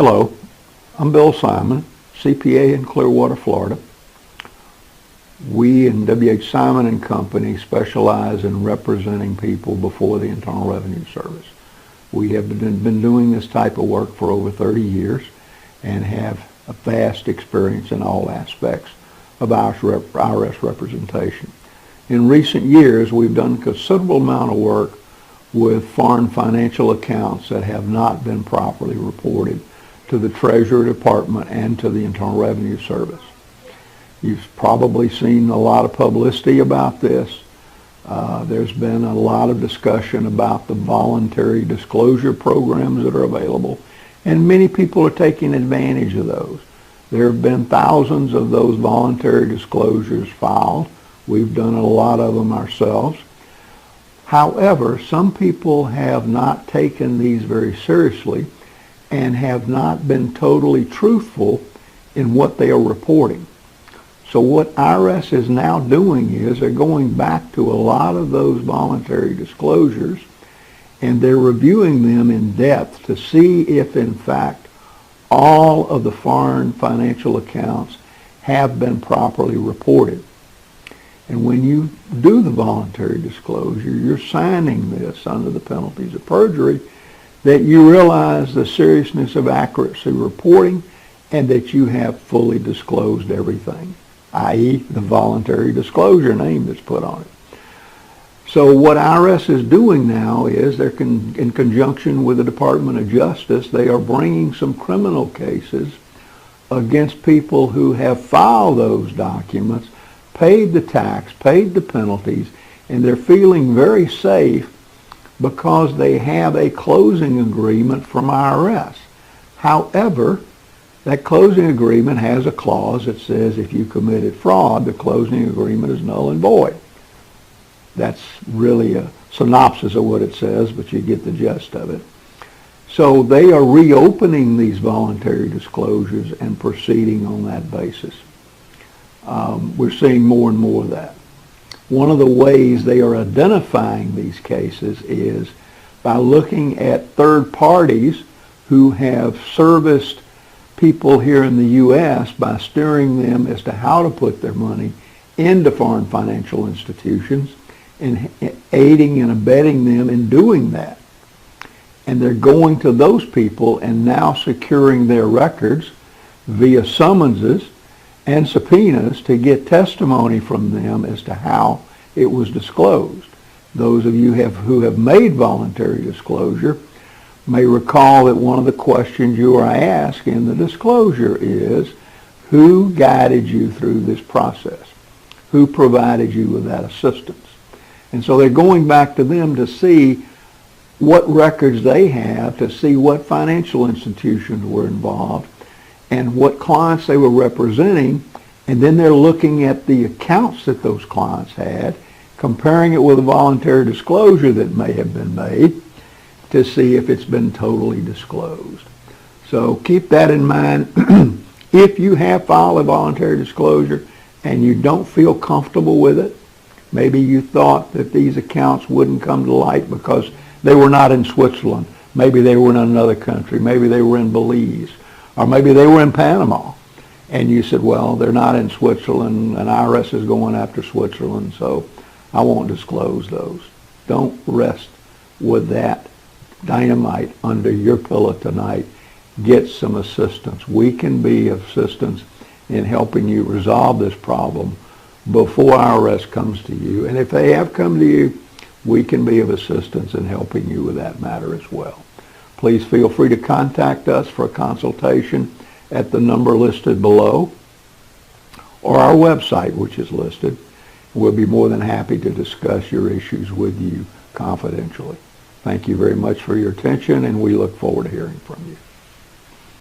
Hello, I'm Bill Simon, CPA in Clearwater, Florida. We in W.H. Simon and Company specialize in representing people before the Internal Revenue Service. We have been doing this type of work for over 30 years and have a vast experience in all aspects of IRS representation. In recent years, we've done a considerable amount of work with foreign financial accounts that have not been properly reported to the Treasury Department and to the Internal Revenue Service. You've probably seen a lot of publicity about this. There's been a lot of discussion about the voluntary disclosure programs that are available, and many people are taking advantage of those. There have been thousands of those voluntary disclosures filed. We've done a lot of them ourselves. However, some people have not taken these very seriously and have not been totally truthful in what they are reporting. So what IRS is now doing is they're going back to a lot of those voluntary disclosures and they're reviewing them in depth to see if in fact all of the foreign financial accounts have been properly reported. And when you do the voluntary disclosure, you're signing this under the penalties of perjury that you realize the seriousness of accuracy reporting and that you have fully disclosed everything, i.e. the voluntary disclosure name that's put on it. So what IRS is doing now is they're in conjunction with the Department of Justice, they are bringing some criminal cases against people who have filed those documents, paid the tax, paid the penalties, and they're feeling very safe because they have a closing agreement from IRS. However, that closing agreement has a clause that says if you committed fraud, the closing agreement is null and void. That's really a synopsis of what it says, but you get the gist of it. So they are reopening these voluntary disclosures and proceeding on that basis. We're seeing more and more of that. One of the ways they are identifying these cases is by looking at third parties who have serviced people here in the U.S. by steering them as to how to put their money into foreign financial institutions and aiding and abetting them in doing that. And they're going to those people and now securing their records via summonses and subpoenas to get testimony from them as to how it was disclosed. Those of you who have made voluntary disclosure may recall that one of the questions you are asked in the disclosure is, who guided you through this process? Who provided you with that assistance? And so they're going back to them to see what records they have, to see what financial institutions were involved, and what clients they were representing, and then they're looking at the accounts that those clients had, comparing it with a voluntary disclosure that may have been made to see if it's been totally disclosed. So keep that in mind. If you have filed a voluntary disclosure and you don't feel comfortable with it, maybe you thought that these accounts wouldn't come to light because they were not in Switzerland, maybe they were in another country, maybe they were in Belize, or maybe they were in Panama, and you said, well, they're not in Switzerland, and IRS is going after Switzerland, so I won't disclose those. Don't rest with that dynamite under your pillow tonight. Get some assistance. We can be of assistance in helping you resolve this problem before IRS comes to you. And if they have come to you, we can be of assistance in helping you with that matter as well. Please feel free to contact us for a consultation at the number listed below or our website, which is listed. We'll be more than happy to discuss your issues with you confidentially. Thank you very much for your attention, and we look forward to hearing from you.